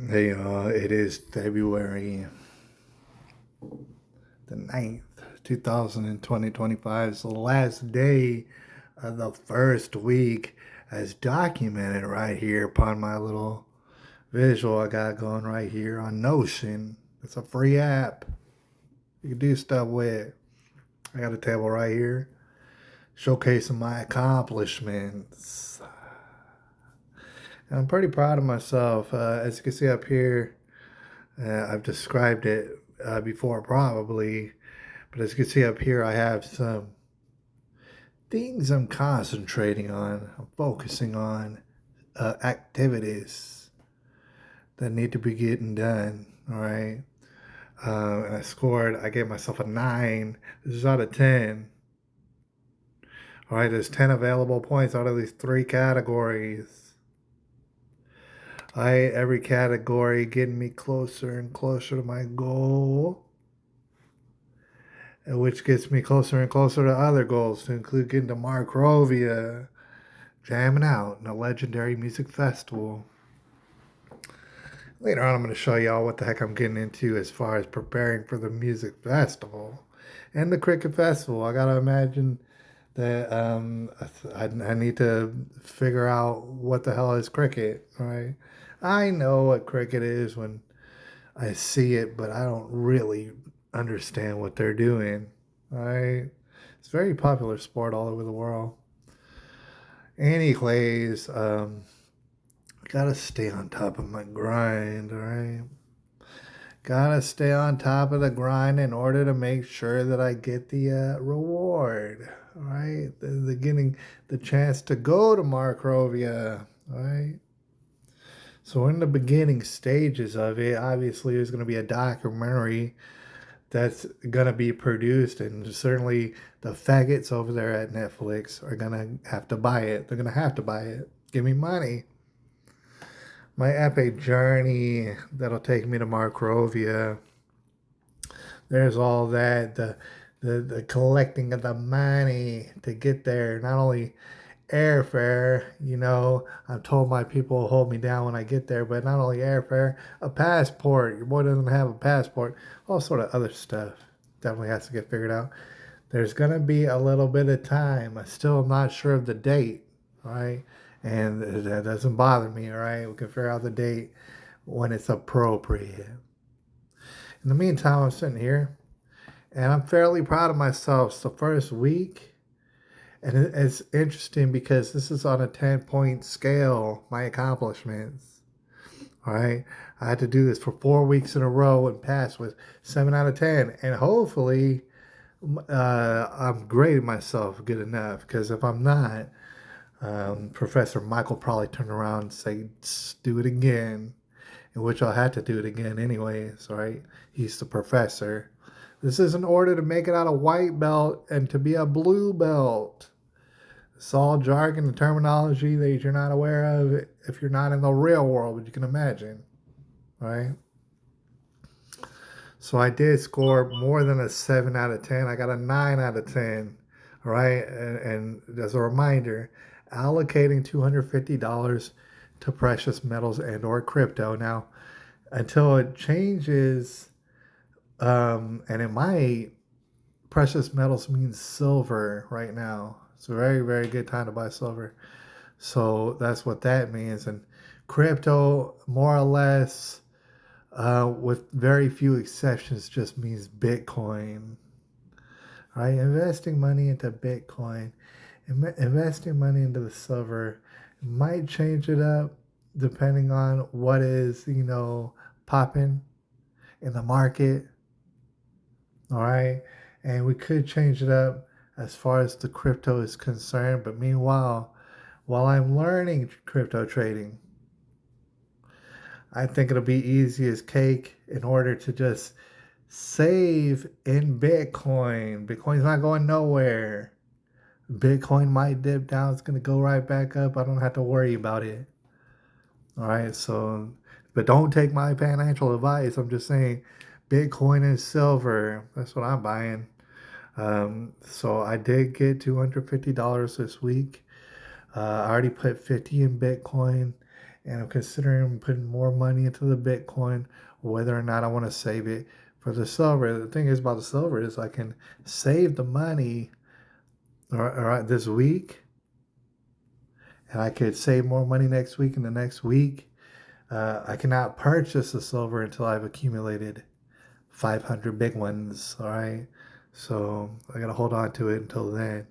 Hey, it is February the 9th, 2025. So the last day of the first week as documented right here upon my little visual I got going right here on Notion. It's a free app you can do stuff with. I got a table right here showcasing my accomplishments. And I'm pretty proud of myself. As you can see up here, I've described it before probably, but as you can see up here, I have some things I'm concentrating on. I'm focusing on activities that need to be getting done. All right. And I gave myself a 9. This is out of 10. All right. There's 10 available points out of these 3 categories. Every category getting me closer and closer to my goal, which gets me closer and closer to other goals, to include getting to Markrovia, jamming out in a legendary music festival. Later on, I'm going to show y'all what the heck I'm getting into as far as preparing for the music festival and the cricket festival. I got to imagine that I need to figure out what the hell is cricket, right? I know what cricket is when I see it, but I don't really understand what they're doing, right? It's a very popular sport all over the world. Anyways, gotta stay on top of my grind, all right? Gotta stay on top of the grind in order to make sure that I get the reward, all right? The getting the chance to go to Markrovia, all right? So in the beginning stages of it, obviously there's going to be a documentary that's going to be produced, and certainly the faggots over there at Netflix are going to have to buy it. They're going to have to buy it. Give me money. My epic journey that'll take me to Markrovia. There's all that, the collecting of the money to get there. Not only airfare, I'm told my people will hold me down when I get there, but not only airfare, a passport. Your boy doesn't have a passport. All sort of other stuff definitely has to get figured out. There's going to be a little bit of time. I still am not sure of the date, right? And that doesn't bother me, all right? We can figure out the date when it's appropriate. In the meantime, I'm sitting here and I'm fairly proud of myself. It's the first week, and it's interesting because this is on a 10-point scale, my accomplishments. All right. I had to do this for 4 weeks in a row and pass with 7 out of 10. And hopefully, I'm grading myself good enough, because if I'm not, Professor Mike will probably turn around and say, do it again, in which I'll have to do it again anyways, right? He's the professor. This is in order to make it out a white belt and to be a blue belt. It's all jargon and terminology that you're not aware of if you're not in the real world, but you can imagine, right? So I did score more than a 7 out of 10. I got a 9 out of 10, all right? And as a reminder, allocating $250 to precious metals and or crypto. Now, until it changes, and in my precious metals means silver right now. It's a very, very good time to buy silver. So that's what that means. And crypto, more or less, with very few exceptions, just means Bitcoin. Right? Investing money into Bitcoin, investing money into the silver might change it up depending on what is, popping in the market. All right. And we could change it up as far as the crypto is concerned. But meanwhile, while I'm learning crypto trading, I think it'll be easy as cake in order to just save in Bitcoin. Bitcoin's not going nowhere. Bitcoin might dip down. It's going to go right back up. I don't have to worry about it. All right. So, but don't take my financial advice. I'm just saying Bitcoin and silver. That's what I'm buying. So I did get $250 this week. I already put 50 in Bitcoin, and I'm considering putting more money into the Bitcoin, whether or not I want to save it for the silver. The thing is about the silver is I can save the money all right, this week, and I could save more money next week and the next week. I cannot purchase the silver until I've accumulated 500 big ones. All right, so I gotta hold on to it until then.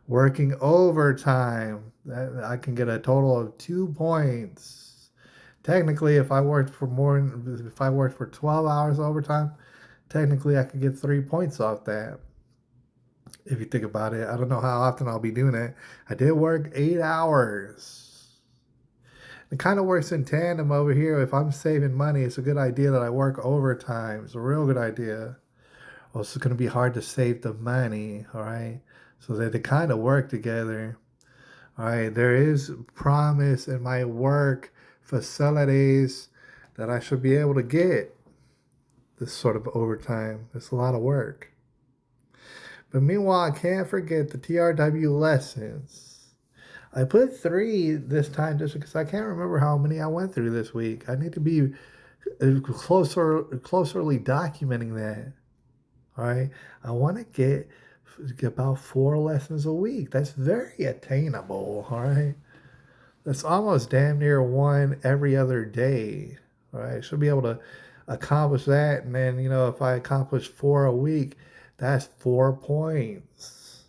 Working overtime, I can get a total of 2 points. Technically, if I worked for 12 hours overtime, technically I could get 3 points off that. If you think about it, I don't know how often I'll be doing it. I did work 8 hours. It kind of works in tandem over here. If I'm saving money, it's a good idea that I work overtime. It's a real good idea. Well, it's going to be hard to save the money, all right? So they kind of work together. All right, there is promise in my work facilities that I should be able to get this sort of overtime. It's a lot of work. But meanwhile, I can't forget the TRW lessons. I put 3 this time just because I can't remember how many I went through this week. I need to be closerly documenting that. All right, I want to get about 4 lessons a week. That's very attainable. All right, that's almost damn near one every other day. All right, I should be able to accomplish that, and then if I accomplish 4 a week, that's 4 points,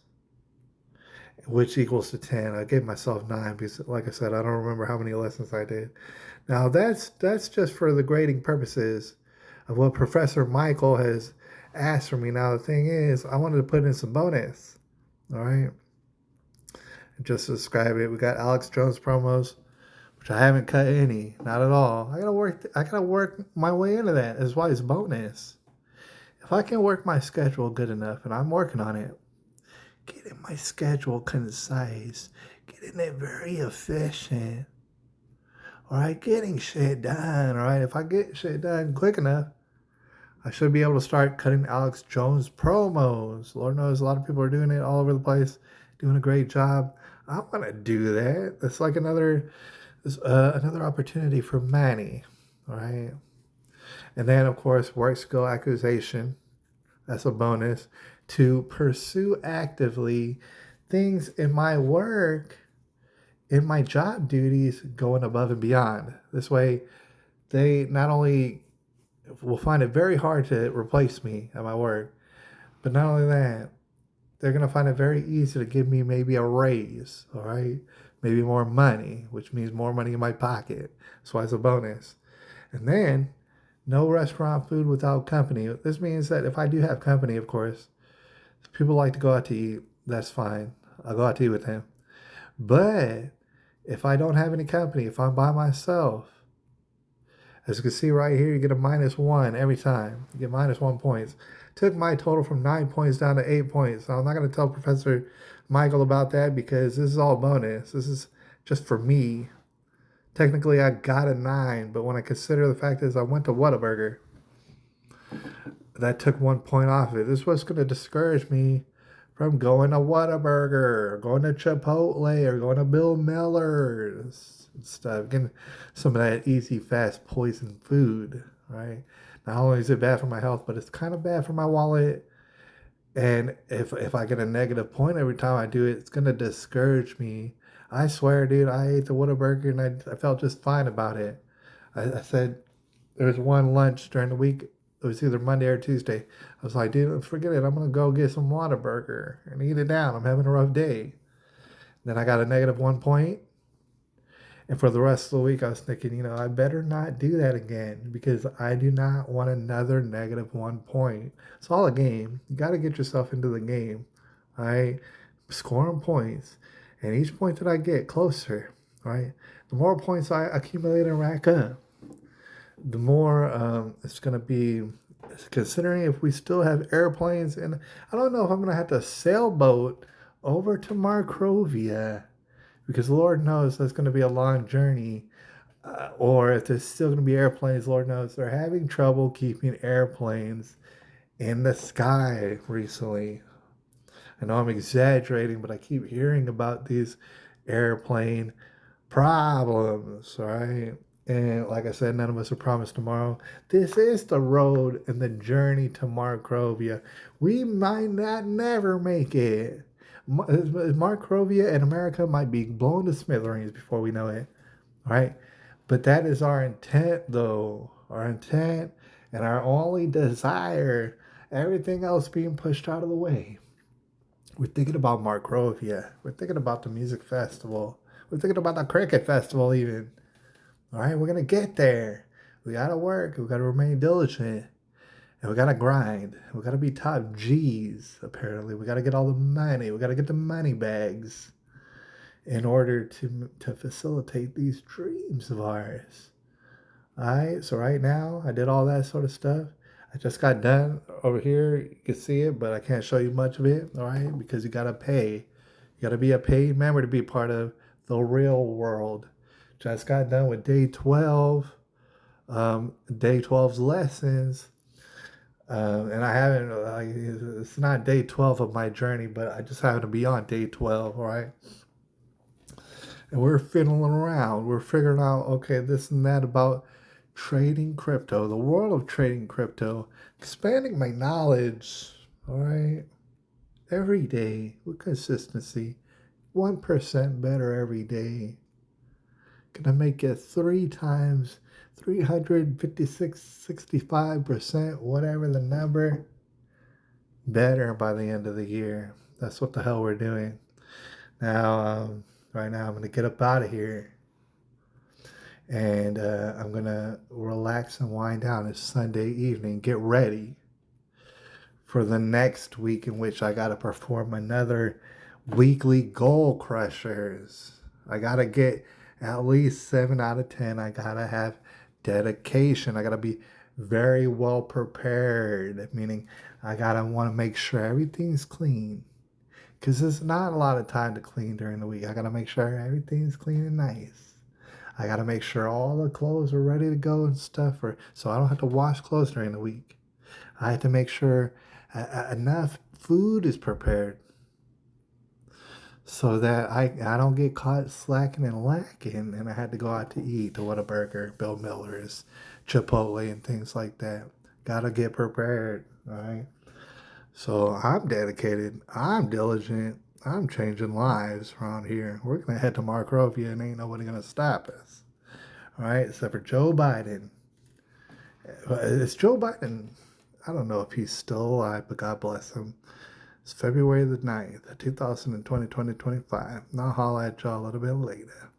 which equals to 10. I gave myself 9 because, like I said, I don't remember how many lessons I did. Now that's just for the grading purposes of what Professor Michael has asked for me. Now the thing is, I wanted to put in some bonus. All right, just to describe it, we got Alex Jones promos, which I haven't cut any, not at all. I gotta work my way into that. That's why it's bonus. If I can work my schedule good enough, and I'm working on it, getting my schedule concise, getting it very efficient. All right, getting shit done. All right, if I get shit done quick enough, I should be able to start cutting Alex Jones promos. Lord knows a lot of people are doing it all over the place, doing a great job. I want to do that. It's like another opportunity for Manny. All right, and then of course work skill accusation. That's a bonus to pursue actively things in my work, in my job duties, going above and beyond. This way, they not only will find it very hard to replace me at my work, but not only that, they're going to find it very easy to give me maybe a raise, all right? Maybe more money, which means more money in my pocket. That's why it's a bonus. And then, no restaurant food without company. This means that if I do have company, of course, people like to go out to eat. That's fine. I'll go out to eat with them. But if I don't have any company, if I'm by myself, as you can see right here, you get a -1 every time. You get -1 points. Took my total from 9 points down to 8 points. Now, I'm not going to tell Professor Michael about that because this is all bonus. This is just for me. Technically, I got a 9, but when I consider the fact is I went to Whataburger, that took 1 point off of it. This was going to discourage me from going to Whataburger, or going to Chipotle, or going to Bill Miller's and stuff. Getting some of that easy, fast, poison food, right? Not only is it bad for my health, but it's kind of bad for my wallet. And if I get a negative point every time I do it, it's going to discourage me. I swear, dude, I ate the Whataburger and I felt just fine about it. I said there was one lunch during the week. It was either Monday or Tuesday. I was like, dude, forget it. I'm going to go get some Whataburger and eat it down. I'm having a rough day. Then I got a -1 point. And for the rest of the week, I was thinking, I better not do that again because I do not want another -1 point. It's all a game. You got to get yourself into the game. All right? Scoring points. And each point that I get closer, right? The more points I accumulate and rack up, the more it's going to be, considering if we still have airplanes. And I don't know if I'm going to have to sailboat over to Markrovia because Lord knows that's going to be a long journey. Or if there's still going to be airplanes, Lord knows they're having trouble keeping airplanes in the sky recently. I know I'm exaggerating, but I keep hearing about these airplane problems, right? And like I said, none of us are promised tomorrow. This is the road and the journey to Markrovia. We might not never make it. Markrovia and America might be blown to smithereens before we know it, right? But that is our intent, though. Our intent and our only desire. Everything else being pushed out of the way. We're thinking about Markrovia. We're thinking about the music festival. We're thinking about the cricket festival, even. All right, we're going to get there. We got to work. We got to remain diligent. And we got to grind. We got to be top G's, apparently. We got to get all the money. We got to get the money bags in order to facilitate these dreams of ours. All right, so right now, I did all that sort of stuff. I just got done over here. You can see it, but I can't show you much of it, all right, because you got to pay. You got to be a paid member to be part of the real world. Just got done with day 12, day 12's lessons. And I haven't, it's not day 12 of my journey, but I just happen to be on day 12, all right? And we're fiddling around. We're figuring out, okay, this and that about trading crypto, the world of trading crypto, expanding my knowledge, all right, every day with consistency, 1% better every day. Can I make it 3 times, 356, 65%, whatever the number, better by the end of the year? That's what the hell we're doing. Now, right now, I'm going to get up out of here. And I'm going to relax and wind down. It's Sunday evening. Get ready for the next week in which I got to perform another weekly goal crushers. I got to get at least 7 out of 10. I got to have dedication. I got to be very well prepared, meaning I got to want to make sure everything's clean. Because there's not a lot of time to clean during the week. I got to make sure everything's clean and nice. I got to make sure all the clothes are ready to go and stuff, so I don't have to wash clothes during the week. I have to make sure enough food is prepared so that I don't get caught slacking and lacking, and I had to go out to eat to Whataburger, Bill Miller's, Chipotle, and things like that. Got to get prepared, all right? So I'm dedicated. I'm diligent. I'm changing lives around here. We're going to head to Markrovia and ain't nobody going to stop us. All right, except for Joe Biden. It's Joe Biden. I don't know if he's still alive, but God bless him. It's February the 9th, 2020, 2025. I'll holler at y'all a little bit later.